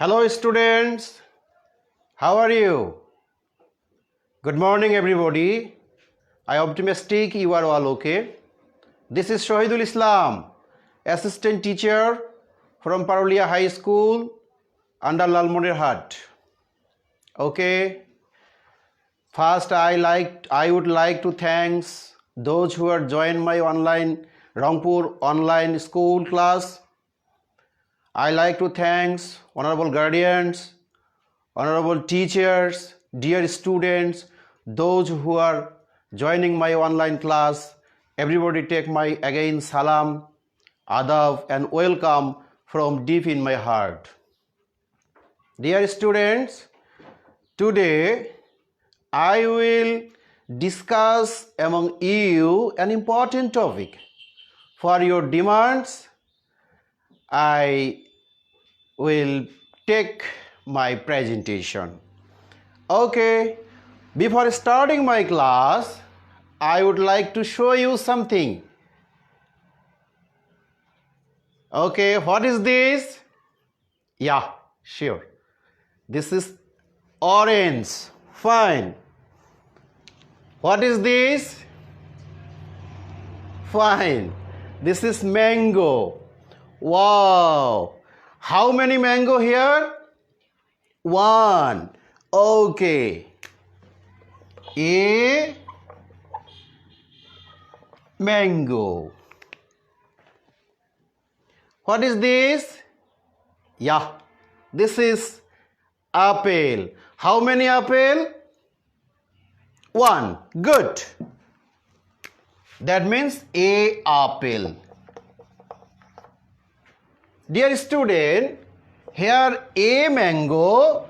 Hello students, how are you? Good morning everybody. I am optimistic you are all okay. This is Shahidul Islam, assistant teacher from Parulia High School under Lalmonirhat. Okay. First I would like to thank those who are joined my online Rangpur online school class. I like to thank honorable guardians, honorable teachers, dear students, those who are joining my online class. Everybody take my again salam, adab and welcome from deep in my heart. Dear students, today I will discuss among you an important topic. For your demands, I will take my presentation. Okay, before starting my class, I would like to show you something. Okay, what is this? Yeah, sure. This is orange. Fine. What is this? Fine. This is mango. Wow. How many mango here? One. Okay. A mango. What is this? Yeah, this is apple. How many apple? One. Good. That means a apple. Dear student, here a mango,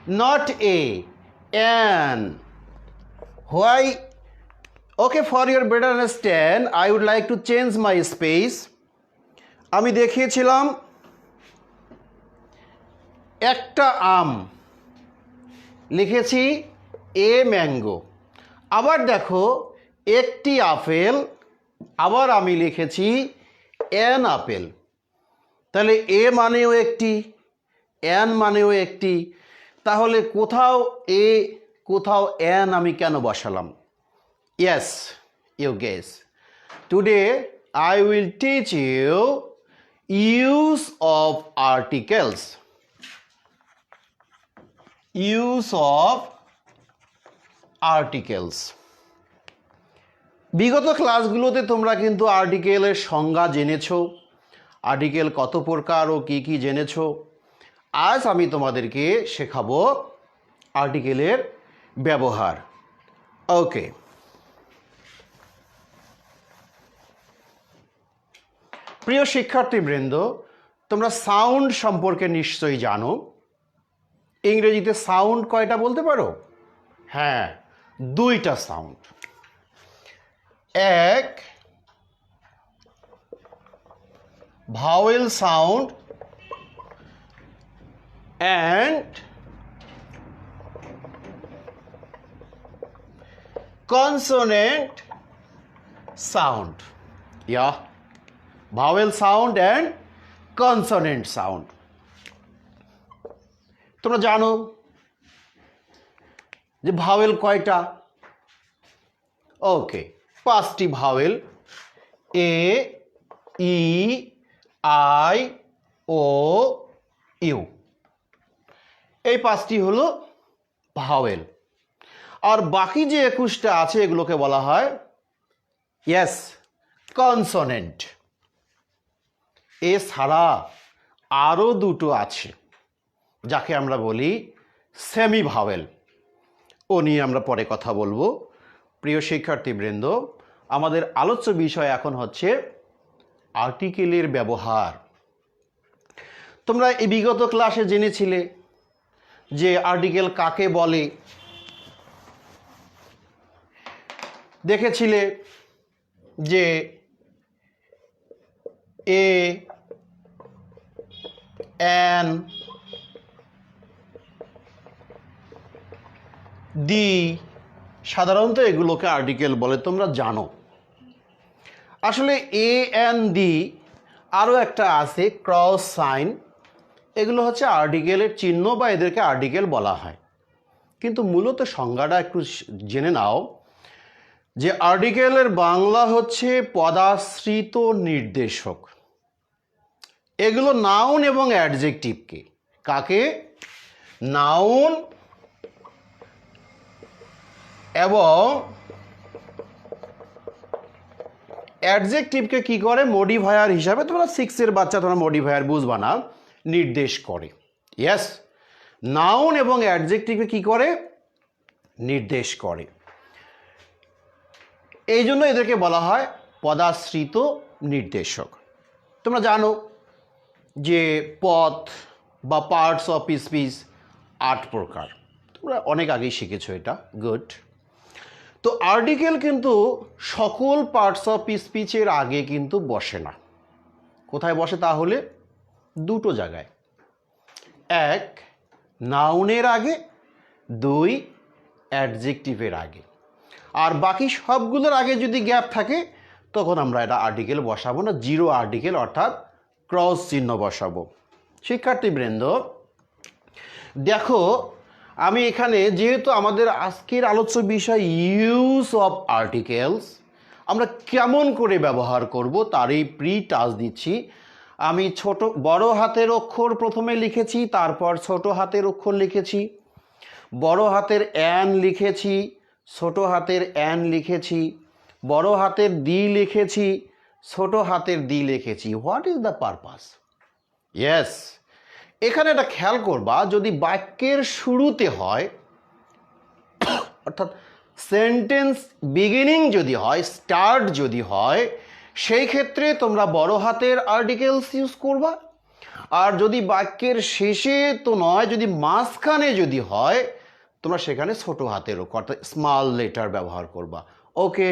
not a, an. Why? Okay, for your better understand, I would like to change my space. আমি দেখিয়েছিলাম একটা আম, লিখেছি a mango. আবার দেখো একটি apple, আবার আমি লিখেছি এন আপেল। তাহলে এ মানেও একটি, এন মানেও একটি, তাহলে কোথাও এ কোথাও এন আমি কেন বসালাম? Yes, you guess. Today I will teach you use of articles. Use of articles. বিগত ক্লাসগুলোতে তোমরা কিন্তু আর্টিকেলের সংজ্ঞা জেনেছো, আর্টিকেল কত প্রকার ও কি কি জেনেছো। আজ আমি তোমাদেরকে শেখাবো আর্টিকেলের ব্যবহার। ওকে, প্রিয় শিক্ষার্থীবৃন্দ, তোমরা সাউন্ড সম্পর্কে নিশ্চয়ই জানো। ইংরেজিতে সাউন্ড কয়টা বলতে পারো? হ্যাঁ, দুইটা সাউন্ড। এক vowel sound and consonant sound. Yeah, vowel sound and consonant sound. তোমরা জানো যে ভাওয়েল কয়টা? ওকে, পাঁচটি vowel, A, E, I, O, U. এই পাঁচটি হলো ভাওয়েল। আর বাকি যে 21টা আছে এগুলোকে বলা হয় ইয়েস কনসোনেন্ট। এছাড়া আরও দুটো আছে যাকে আমরা বলি সেমি ভাওয়েল। ও নিয়ে আমরা পরে কথা বলবো। প্রিয় শিক্ষার্থীবৃন্দ, আমাদের আলোচ্য বিষয় এখন হচ্ছে আর্টিকেলের ব্যবহার। তোমরা এই বিগত ক্লাসে জেনেছিলে যে আর্টিকেল কাকে বলে, দেখেছিলে যে এ, এন, দি, সাধারণত এগুলোকে আর্টিকেল বলে, তোমরা জানো। আসলে এ, এন, দি, আরও একটা আছে ক্রস সাইন, এগুলো হচ্ছে আর্টিকেলের চিহ্ন বা এদেরকে আর্টিকেল বলা হয়। কিন্তু মূলত সংজ্ঞাটা একটু জেনে নাও যে আর্টিকেলের বাংলা হচ্ছে পদাশ্রিত নির্দেশক। এগুলো নাউন এবং অ্যাডজেক্টিভকে, কাকে? নাউন এবং অ্যাডজেক্টিভকে কি করে? মডিফায়ার হিসাবে, তোমরা 6 বাচ্চা, তোমরা মডিফায়ার বুঝবা না, নির্দেশ করে। ইয়েস, নাউন এবং অ্যাডজেক্টিভকে কি করে? নির্দেশ করে। এই জন্য এদেরকে বলা হয় পদাশ্রিত নির্দেশক। তোমরা জানো যে পদ বা পার্টস অফ স্পিচ 8 প্রকার, তোমরা অনেক আগেই শিখেছো এটা, গুড। তো আর্টিকেল কিন্তু সকল পার্টস অফ স্পিচের আগে কিন্তু বসে না। কোথায় বসে তাহলে? দুটো জায়গায়। এক, নাউনের আগে, 2, অ্যাডজেক্টিভের আগে। আর বাকি সবগুলোর আগে যদি গ্যাপ থাকে তখন আমরা এটা আর্টিকেল বসাবো না, জিরো আর্টিকেল অর্থাৎ ক্রস চিহ্ন বসাবো। শিক্ষার্থীবৃন্দ দেখো, আমি এখানে যেহেতু আমাদের আজকের আলোচ্য বিষয় ইউজ অফ আর্টিকেলস, আমরা কেমন করে ব্যবহার করব তারই প্রি টাচ দিচ্ছি। আমি বড় হাতের অক্ষর প্রথমে লিখেছি, তারপর ছোট হাতের অক্ষর লিখেছি, বড় হাতের অ্যান লিখেছি, ছোট হাতের অ্যান লিখেছি, বড় হাতের দি লিখেছি, ছোট হাতের দি লিখেছি। What is the purpose? Yes, এখানে একটা খেয়াল করবা, যদি বাক্যের শুরুতে হয় অর্থাৎ সেন্টেন্স বিগিনিং যদি হয়, স্টার্ট যদি হয়, সেই ক্ষেত্রে তোমরা বড় হাতের আর্টিকেলস ইউজ করবা। আর যদি বাক্যের শেষে তো নয়, যদি মাঝখানে যদি হয়, তোমরা সেখানে ছোট হাতের অর্থাৎ স্মল লেটার ব্যবহার করবা। ওকে,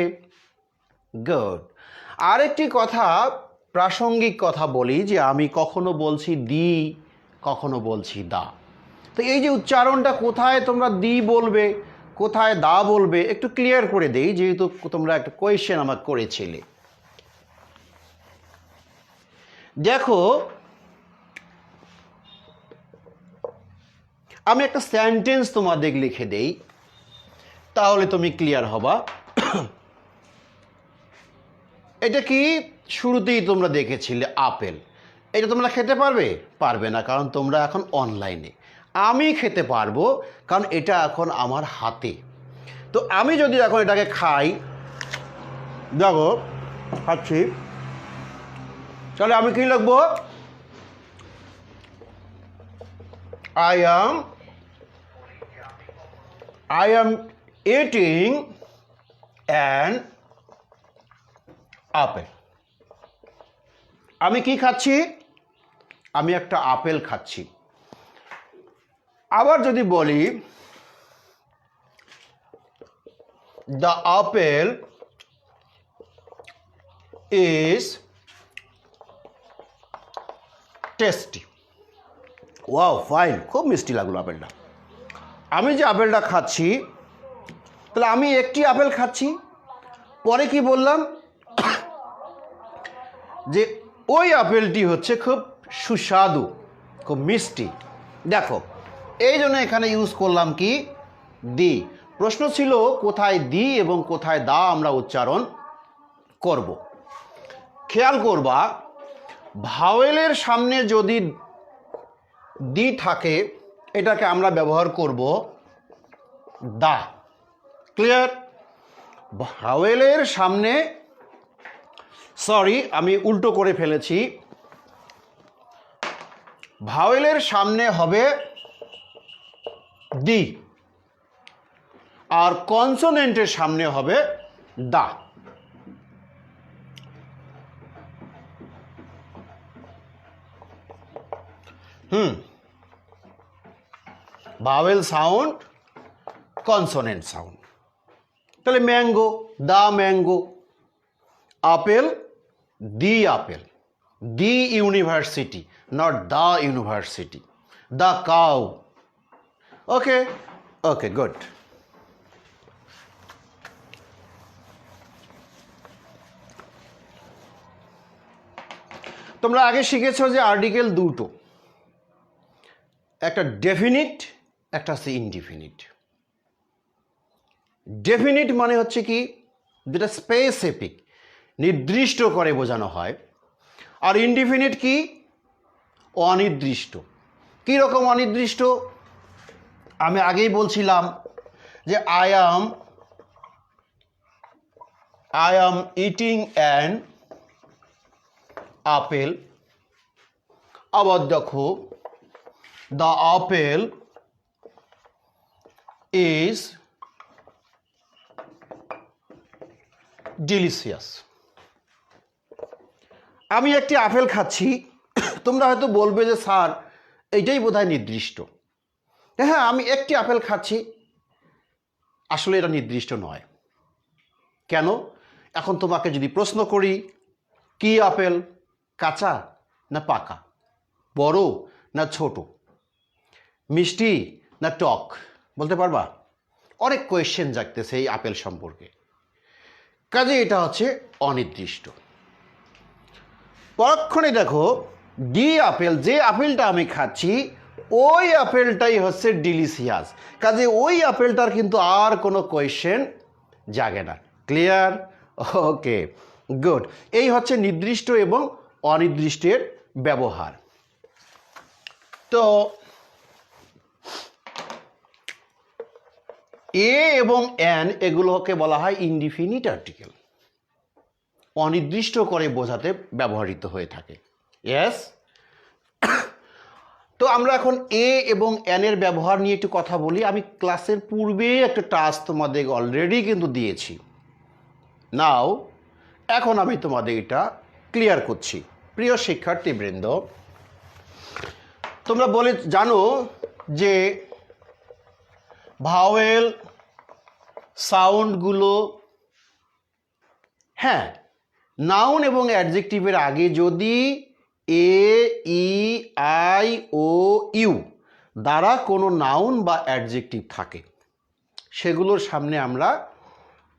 গুড। আরেকটি কথা, প্রাসঙ্গিক কথা বলি, যে আমি কখনো বলছি দি, কখনো বলছি দা। তো এই যে উচ্চারণটা, কোথায় তোমরা দি বলবে, কোথায় দা বলবে, একটু ক্লিয়ার করে দেই, যেহেতু তোমরা একটা কোয়েশ্চেন আমাকে করেছিলে। দেখো, আমি একটা সেন্টেন্স তোমাদের লিখে দেই, তাহলে তুমি ক্লিয়ার হবা। এটা কি? শুরুতেই তোমরা দেখেছিলে আপেল। এটা তোমরা খেতে পারবে? পারবে না, কারণ তোমরা এখন অনলাইনে। আমি খেতে পারবো, কারণ এটা এখন আমার হাতে। তো আমি যদি এখন এটাকে খাই, দেখো খাচ্ছি, তাহলে আমি কি লিখবো? I am eating an apple. আমি কি খাচ্ছি? আমি একটা আপেল খাচ্ছি। আবার যদি বলি the apple is tasty. Wow, fine, খুব মিষ্টি লাগলো আপেলটা। আমি যে আপেলটা খাচ্ছি, তাহলে আমি একটি আপেল খাচ্ছি। পরে কি বললাম? যে ওই আপেলটি হচ্ছে খুব সুস্বাদু, খুব মিষ্টি। দেখো, এই জন্য এখানে ইউজ করলাম কি? দি। প্রশ্ন ছিল কোথায় দি এবং কোথায় দা আমরা উচ্চারণ করব। খেয়াল করবা, ভাওয়েলের সামনে যদি দি থাকে, এটাকে আমরা ব্যবহার করব দা। ক্লিয়ার? ভাওয়েলের সামনে, সরি আমি উল্টো করে ফেলেছি, ভাওয়েলের সামনে হবে দি, আর কনসোনেন্টের সামনে হবে the. Vowel sound, consonant sound. তাহলে mango, the mango. Apple, the apple. The university, not the university. The cow. Okay, okay, good. তোমরা আগে শিখেছো যে আর্টিকেল দুটো, একটা ডেফিনিট, একটা হচ্ছে ইনডিফিনিট। ডেফিনিট মানে হচ্ছে কি, যেটা স্পেসিফিক, নির্দিষ্ট করে বোঝানো হয়। আর ইনডিফিনিট কি, অনির্দিষ্ট। কী রকম অনির্দিষ্ট? আমি আগেই বলছিলাম যে I am eating an apple. আবার দেখো, দ্য আপেল ইজ ডিলিশিয়াস। আমি একটি আপেল খাচ্ছি, তোমরা হয়তো বলবে যে স্যার এইটাই বোধহয় নির্দিষ্ট। হ্যাঁ, আমি একটি আপেল খাচ্ছি, আসলে এটা নির্দিষ্ট নয়। কেন? এখন তোমাকে যদি প্রশ্ন করি, কি আপেল, কাঁচা না পাকা, বড় না ছোট, মিষ্টি না টক, বলতে পারবা? অনেক কোয়েশ্চেন জাগতেছে এই আপেল সম্পর্কে। কাজে এটা হচ্ছে অনির্দিষ্ট। পরক্ষণে দেখো, ডি আপেল, যে আপেলটা আমি খাচ্ছি ওই আপেলটাই হচ্ছে ডিলিশিয়াস। কাজে ওই আপেলটার কিন্তু আর কোনো কোয়েশ্চেন জাগে না। ক্লিয়ার? ওকে, গুড। এই হচ্ছে নির্দিষ্ট এবং অনির্দিষ্টের ব্যবহার। তো এ এবং এন এগুলোকে বলা হয় ইনডিফিনিট আর্টিকেল, অনির্দিষ্ট করে বোঝাতে ব্যবহৃত হয়ে থাকে। ইয়েস। তো আমরা এখন এ এবং এন এর ব্যবহার নিয়ে একটু কথা বলি। আমি ক্লাসের পূর্বে একটা টাস্ক তোমাদের অলরেডি কিন্তু দিয়েছি। নাও এখন আমি তোমাদের এটা ক্লিয়ার করছি। প্রিয় শিক্ষার্থীবৃন্দ, তোমরা বলে জানো যে ভাওয়েল সাউন্ডগুলো, হ্যাঁ, নাউন এবং অ্যাডজেক্টিভের আগে যদি এ, ই, আই, ও, ইউ দ্বারা কোনো নাউন বা অ্যাডজেক্টিভ থাকে, সেগুলোর সামনে আমরা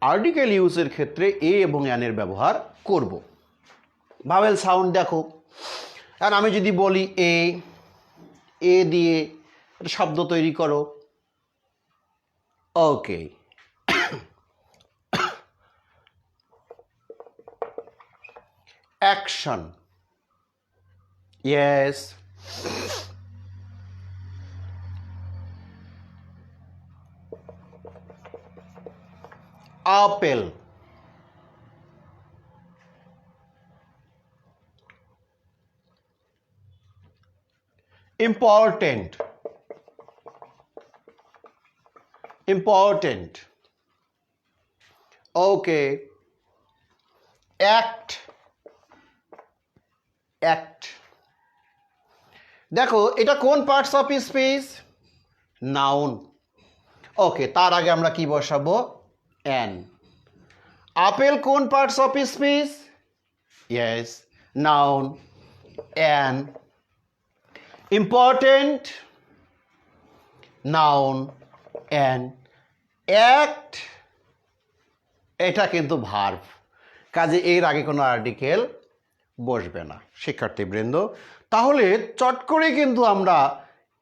আর্টিকেল ইউজের ক্ষেত্রে এ এবং এনের ব্যবহার করব। ভাওয়েল সাউন্ড দেখো, আর আমি যদি বলি এ দিয়ে একটা শব্দ তৈরি করো, okay, action, yes, apple, important, important, okay, act, act। দেখো এটা কোন parts of speech? Noun. Okay, তার আগে আমরা কি বসাবো? অ্যান। আপেল কোন parts of speech? Yes, noun, an. Important, noun, an. Act, এটা কিন্তু ভার্ব, কাজে এর আগে কোনো আর্টিকেল বসবে না। শিক্ষার্থীবৃন্দ, তাহলে চট করে কিন্তু আমরা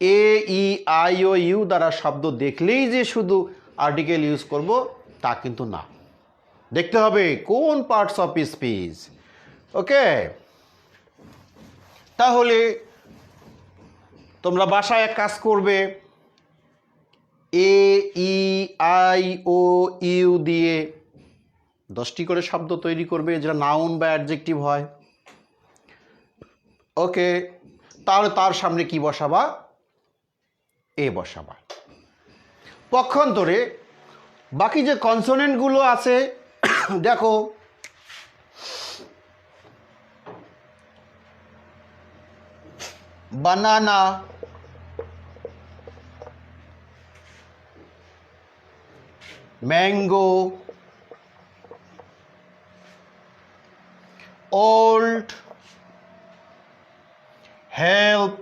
এ, ই, আই, ও, ইউ দ্বারা শব্দ দেখলেই যে শুধু আর্টিকেল ইউজ করব তা কিন্তু না, দেখতে হবে কোন পার্টস অফ স্পিচ। ওকে, তাহলে তোমরা বাসায় এক কাজ করবে, এ, ই, আই, ও, ইউ দিয়ে 10টি করে শব্দ তৈরি করবে যেটা নাউন বা অ্যাডজেক্টিভ হয়। ওকে, তাহলে তার সামনে কি বসাবা? এ বসাবা। পক্ষান্তরে বাকি যে কনসোনেন্টগুলো আছে দেখো, বানানা, ম্যাঙ্গো, ওল্ড, হেল্প,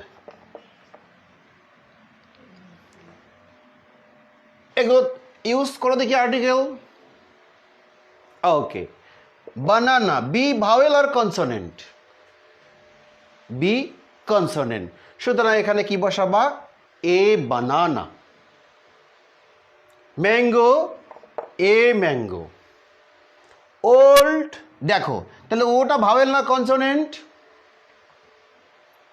এগুলো ইউজ করো দেখি আর্টিকেল। ওকে, বানানা, বি ভাওয়েল আর কনসোনেন্ট? বি কনসোনেন্ট, সুতরাং এখানে কি বসাবা? এ বানানা, ম্যাঙ্গো, এ ম্যাঙ্গো, ওল্ড, দেখো তাহলে ওটা ভাওয়েল না কনসোনেন্ট?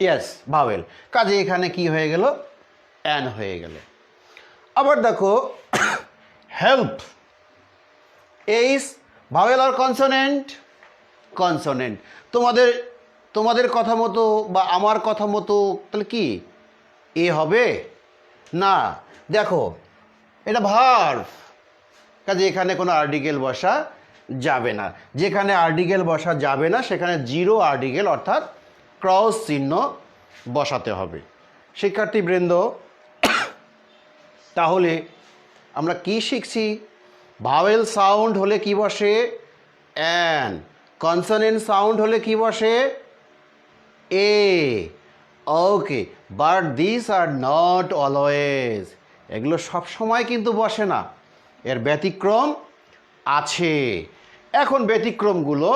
ইয়েস ভাওয়েল, কাজে এখানে কি হয়ে গেল? অ্যান হয়ে গেল। আবার দেখো হেল্প, এইস ভাওয়েল আর কনসোনেন্ট? কনসোনেন্ট। তোমাদের কথা মতো বা আমার কথা মতো তাহলে কি এ হবে না? দেখো এটা ভার্ব, কাজে এখানে কোনো আর্টিকেল বসা যাবে না। যেখানে আর্টিকেল বসা যাবে না সেখানে জিরো আর্টিকেল অর্থাৎ ক্রস চিহ্ন বসাতে হবে। শিক্ষার্থীবৃন্দ, তাহলে আমরা কি শিখছি? ভাওয়েল সাউন্ড হলে কি বসে? অ্যান। কনসোনেন্ট সাউন্ড হলে কি বসে? A. Okay, but this are not always, এগুলো সব সময় কিন্তু বসে না, এর ব্যতিক্রম আছে। এখন ব্যতিক্রমগুলো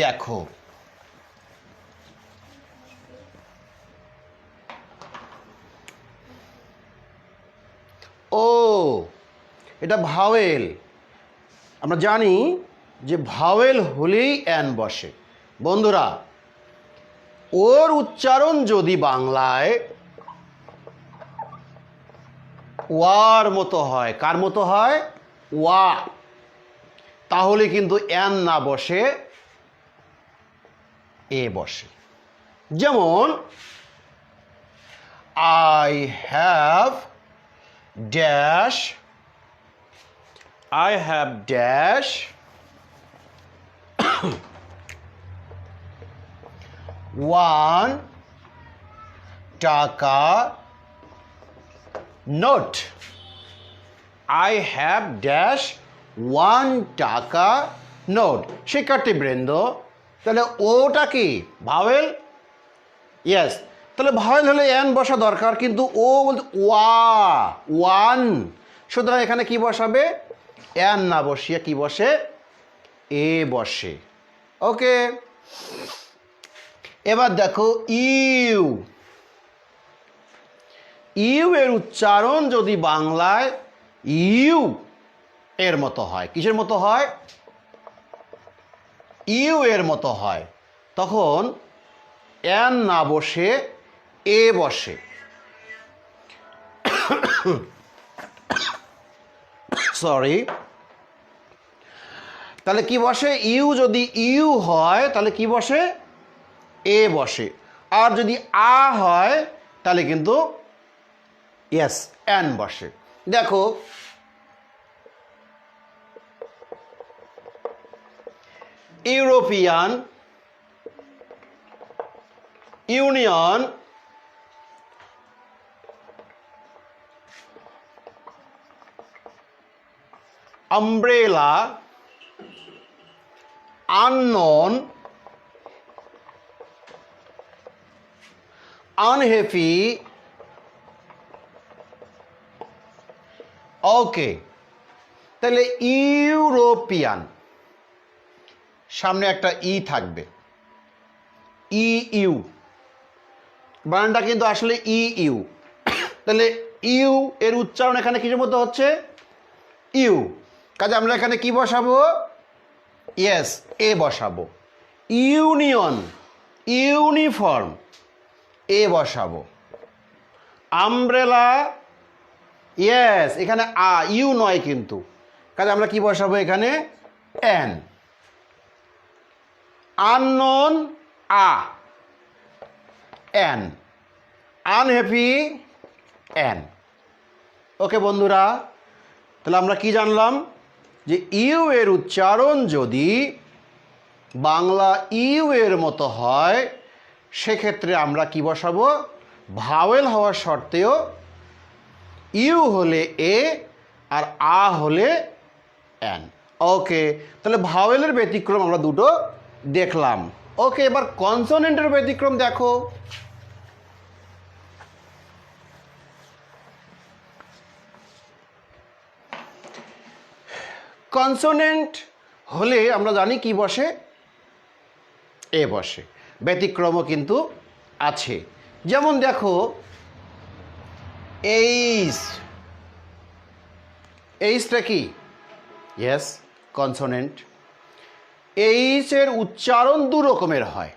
দেখো। ও, এটা ভাওয়েল, আমরা জানি যে ভাওয়েল হলেই অ্যান বসে। বন্ধুরা, ওর উচ্চারণ যদি বাংলায় ওয়ার মতো হয়, কার মতো হয়? ওয়া, তাহলে কিন্তু অ্যান না বসে এ বসে। যেমন I have dash, I have dash one টাকা note. I have dash one টাকা নোট। শিক্ষার্থীবৃন্দ, তাহলে ওটা কি ভাওয়েল? ইয়েস, তাহলে ভাওয়েল হলে অ্যান বসা দরকার, কিন্তু ও বলতে ওয়া, ওয়ান, সুতরাং এখানে কি বসাবে? অ্যান না বসিয়ে কি বসে? এ বসে। ওকে, এবার দেখো ইউ। ইউ এর উচ্চারণ যদি বাংলায় ইউ এর মতো হয়, কিসের মতো হয়? ইউ এর মতো হয়, তখন অ্যান না বসে এ বসে। সরি, তাহলে কি বসে? ইউ যদি ইউ হয় তাহলে কি বসে? এ বসে। আর যদি আ হয় তাহলে কিন্তু ইয়েস অ্যান বসে। দেখো European, union, umbrella, unknown, unhappy, ওকে, তাহলে ইউরোপিয়ান, সামনে একটা ই থাকবে, ই ইউ, বানানটা কিন্তু আসলে ই ইউ। তাহলে ইউ এর উচ্চারণ এখানে কিসের মতো হচ্ছে? ইউ, কাজে আমরা এখানে কি বসাবো? ইয়েস এ বসাবো। ইউনিয়ন, ইউনিফর্ম, এ বসাবো। আমব্রেলা, ইয়েস এখানে আ, ইউ নয় কিন্তু, কাজে আমরা কি বসাবো এখানে? An. Unknown, uh, an. Unhappy, an. Okay বন্ধুরা, তাহলে আমরা কি জানলাম? যে ইউ এর উচ্চারণ যদি বাংলা ইউ এর মতো হয় সেক্ষেত্রে আমরা কি বসাবো? ভাওয়েল হওয়ার শর্তেও ইউ হলে এ আর আ হলে এন। ওকে, তাহলে ভাওয়েলের ব্যতিক্রম আমরা দুটো দেখলাম। ওকে, এবার কনসোনেন্টের ব্যতিক্রম দেখো। কনসোনেন্ট হলে আমরা জানি কি বসে? এ বসে। ব্যতিক্রমও কিন্তু আছে। যেমন দেখো এইচ, এইচটা কি? Yes, consonant. এইচ এর উচ্চারণ দু রকমের হয়।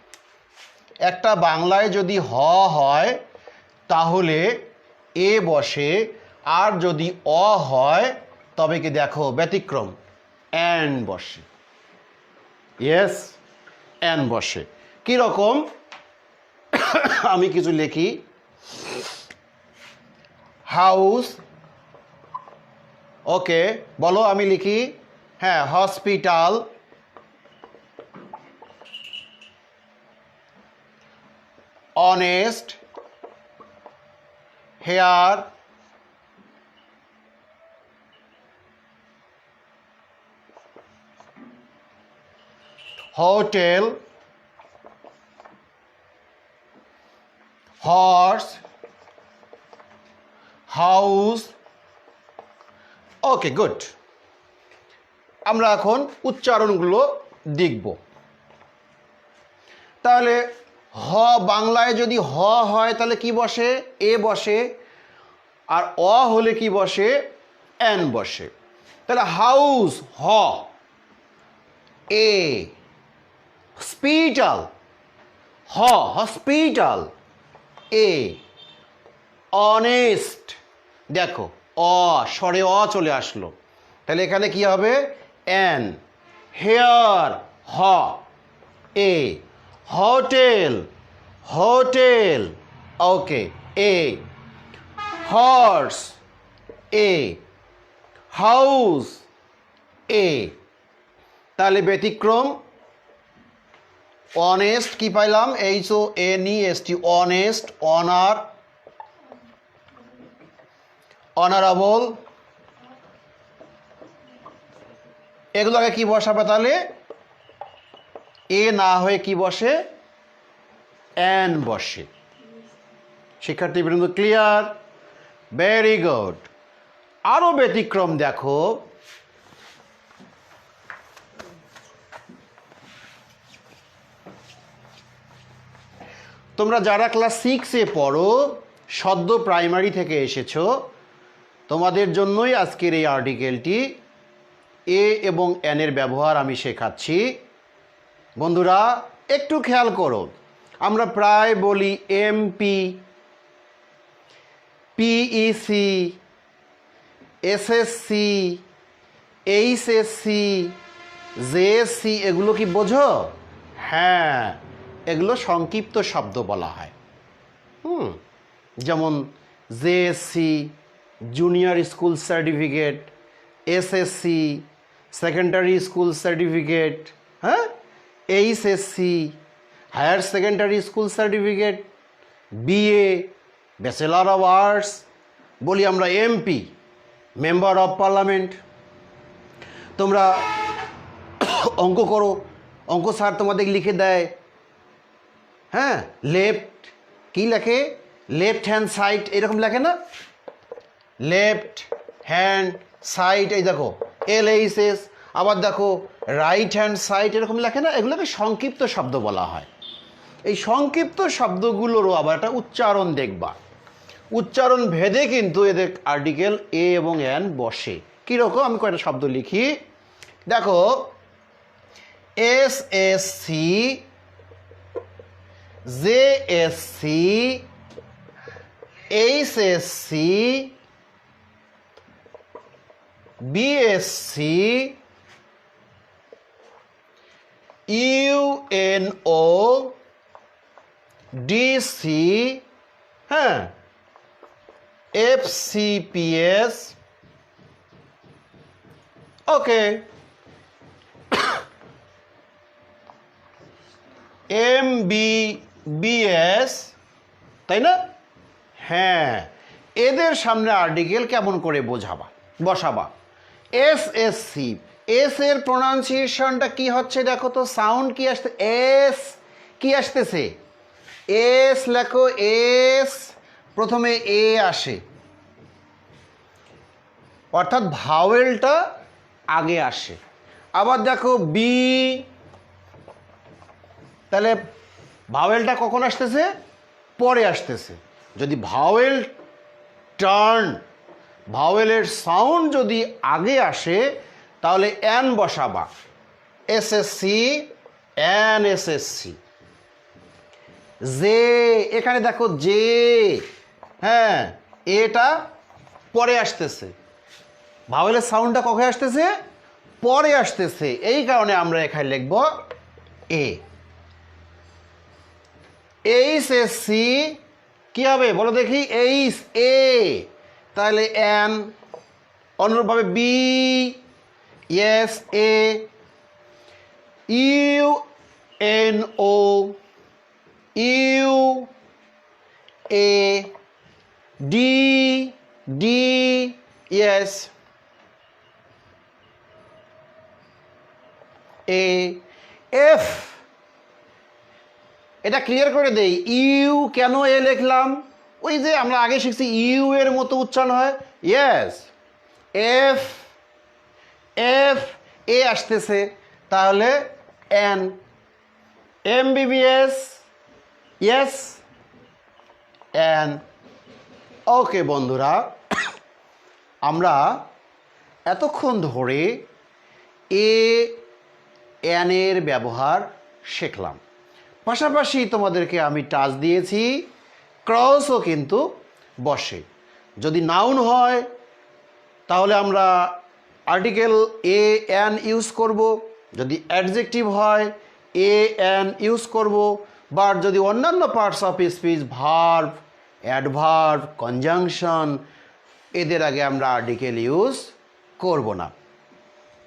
একটা বাংলায় যদি হ হয় তাহলে এ বসে, আর যদি অ হয় তবে কি দেখো ব্যতিক্রম, অ্যান বসে। ইয়েস, অ্যান বসে। কীরকম? আমি কিছু লিখি, হাউস। ওকে, বলো, আমি লিখি, হ্যাঁ, hospital, honest, hair, hotel, horse, house. Okay, good. আমরা এখন উচ্চারণগুলো দেখব। তাহলে হ, বাংলায় যদি হ হয় তাহলে কি বসে? এ বসে। আর অ হলে কি বসে? অ্যান বসে। তাহলে হাউস, হ, এ, হসপিটাল, হ, হসপিটাল, এ, অনেস্ট, দেখো অ, স্বরে অ চলে আসলো, তাহলে এখানে কি হবে? অ্যান। হেয়ার, হ, এ, হোটেল, হোটেল, ওকে, এ, হর্স, এ, হাউস, এ। তাহলে ব্যতিক্রম, অনেস্ট কি পাইলাম? HONEST, অনেস্ট, অনার, অনারেবল, এগুলোকে কি বসাবে তাহলে? এ না হয়ে কি বসে? অ্যান বসে। শিক্ষার্থীবৃন্দ ক্লিয়ার? Very good. আরো ব্যতিক্রম দেখো, তোমরা যারা ক্লাস 6-এ পড়ো, সদ্য প্রাইমারি থেকে এসেছো, তোমাদের জন্যই আজকের এই আর্টিকেলটি। এ এবং এনের ব্যবহার আমি শেখাচ্ছি। বন্ধুরা একটু খেয়াল করো, আমরা প্রায় বলি MP, PEC, SSC, HSC, JSC, এগুলো কি বোঝো? হ্যাঁ, এগুলো সংক্ষিপ্ত শব্দ বলা হয়। যেমন JSC, junior school certificate, SSC, secondary school certificate, হ্যাঁ, HSC, higher secondary school certificate, BA, bachelor of arts, বলি আমরা MP, মেম্বার অফ পার্লামেন্ট। তোমরা অঙ্ক করো, অঙ্ক স্যার তোমাদের লিখে দেয়, হ্যাঁ, লেফট কি লেখে? লেফট হ্যান্ড সাইড, এরকম লেখে না? লেফট হ্যান্ড সাইড, এই দেখো LHS। আবার দেখো রাইট হ্যান্ড সাইড, এরকম লেখে না? এগুলোকে সংক্ষিপ্ত শব্দ বলা হয়। এই সংক্ষিপ্ত শব্দগুলোরও আবার একটা উচ্চারণ দেখবা, উচ্চারণ ভেদে কিন্তু এদের আর্টিকেল এ এবং এন বসে। কীরকম? আমি কয়েকটা শব্দ লিখি, দেখো, SSC, JSC, HSC, BSC, UNO, DC, হ্যাঁ, FCPS, ওকে, MBBS, তাই না? হ্যাঁ, এদের সামনে আর্টিকেল কেমন করে বসাবা? SSC, এস এর প্রোনাউন্সিয়েশনটা কি হচ্ছে দেখো তো, সাউন্ড কি আসছে? এস কি আসতেছে? এস লেখো, এস, প্রথমে এ আসে, অর্থাৎ ভাওয়েলটা আগে আসে। আবার দেখো বি, তাহলে ভাওয়েলটা কখন আসতেছে? পরে আসতেছে। যদি ভাওয়েল টার্ন। ভাওয়েলের সাউন্ড যদি আগে আসে তাহলে এন বসাবা, এসএসসি, এন এসএসসি। জে, এখানে দেখো জে, হ্যাঁ এটা পরে আসতেছে, ভাওয়েলের সাউন্ডটা কখন আসতেছে? পরে আসতেছে, এই কারণে আমরা এখানে লিখব এ। এইচ এস সি কি হবে বলো দেখি? এইচ এ, তাহলে এন, অনুরূপভাবে B, S A, U N O, U A, D, D S, A, F. এটা ক্লিয়ার করে দেই, ইউ কেন এ লিখলাম? ওই যে আমরা আগে শিখছি ইউ এর মতো উচ্চারণ হয়। ইয়েস, এফ, এফ এ আসতেছে, তাহলে an. MBBS, yes, an. Okay বন্ধুরা, আমরা এতক্ষণ ধরে এ এন এর ব্যবহার শিখলাম, পাশাপাশি তোমাদেরকে আমি টাচ দিয়েছি ক্রসও কিন্তু বসে। যদি নাউন হয় তাহলে আমরা আর্টিকেল এ এন ইউজ করব, যদি অ্যাডজেক্টিভ হয় এ এন ইউজ করব, বা যদি অন্যান্য parts of speech, verb, adverb, conjunction, এদের আগে আমরা আর্টিকেল ইউজ করব না।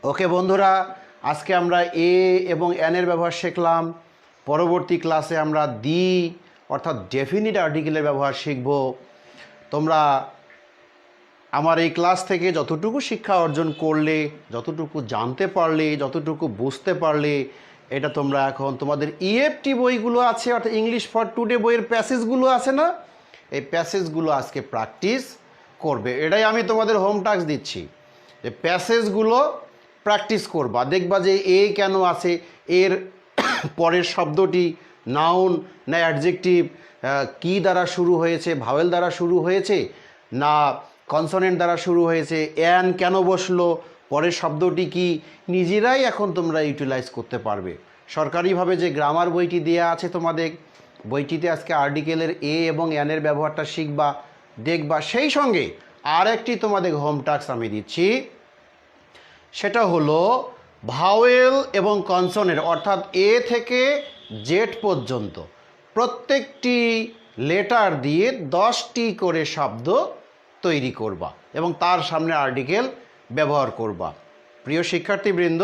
ওকে বন্ধুরা, আজকে আমরা এ এবং এন এর ব্যবহার শিখলাম। পরবর্তী ক্লাসে আমরা দি অর্থাৎ ডেফিনিট আর্টিকেলের ব্যবহার শিখব। তোমরা আমার এই ক্লাস থেকে যতটুকু শিক্ষা অর্জন করলে, যতটুকু জানতে পারলে, যতটুকু বুঝতে পারলে, এটা তোমরা এখন তোমাদের ইএফটি বইগুলো আছে অর্থাৎ ইংলিশ ফর টুডে বইয়ের প্যাসেজগুলো আছে না, এই প্যাসেজগুলো আজকে প্র্যাকটিস করবে। এটাই আমি তোমাদের হোম টাস্ক দিচ্ছি, যে প্যাসেজগুলো প্র্যাকটিস করবা। দেখবা যে এ কেন আছে, এর পরের শব্দটি নাউন না অ্যাডজেক্টিভ, কি দ্বারা শুরু হয়েছে, ভাওয়েল দ্বারা শুরু হয়েছে না কনসোনেন্ট দ্বারা শুরু হয়েছে, এন কেন বসলো, পরের শব্দটি কি, নিজেরাই এখন তোমরা ইউটিলাইজ করতে পারবে। সরকারিভাবে যে গ্রামার বইটি দেয়া আছে তোমাদের, বইটিতে আজকে আর্টিকেলের এ এবং এনের ব্যবহারটা শিখবা, দেখবা। সেই সঙ্গে আর একটি তোমাদের হোম টাস্ক আমি দিচ্ছি, সেটা হলো ভাওয়েল এবং কনসোনেন্ট অর্থাৎ এ থেকে জেড পর্যন্ত প্রত্যেকটি লেটার দিয়ে 10টি করে শব্দ তৈরি করবা এবং তার সামনে আর্টিকেল ব্যবহার করবা। প্রিয় শিক্ষার্থীবৃন্দ,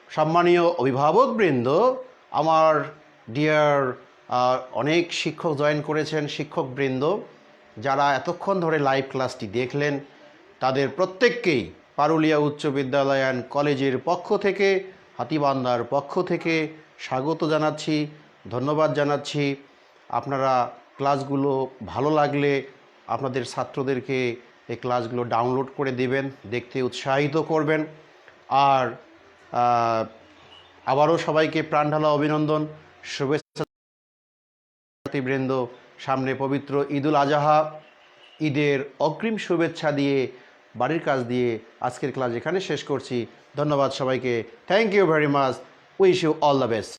সম্মানীয় অভিভাবকবৃন্দ, আমার ডিয়ার অনেক শিক্ষক জয়েন করেছেন, শিক্ষকবৃন্দ যারা এতক্ষণ ধরে লাইভ ক্লাসটি দেখলেন, তাদের প্রত্যেককেই পারুলিয়া উচ্চ বিদ্যালয় অ্যান্ড কলেজের পক্ষ থেকে, হাতীবান্ধার পক্ষ থেকে স্বাগত জানাচ্ছি, ধন্যবাদ জানাচ্ছি। আপনারা ক্লাসগুলো ভালো লাগলে আপনাদের ছাত্রদেরকে এই ক্লাসগুলো ডাউনলোড করে দেবেন, দেখতে উৎসাহিত করবেন। আর আবারও সবাইকে প্রাণঢালা অভিনন্দন, শুভেচ্ছা বৃন্দ। সামনে পবিত্র ঈদুল আজহা, ঈদের অগ্রিম শুভেচ্ছা দিয়ে, বাড়ির কাজ দিয়ে আজকের ক্লাস এখানে শেষ করছি। ধন্যবাদ সবাইকে, thank you very much, wish you all the best.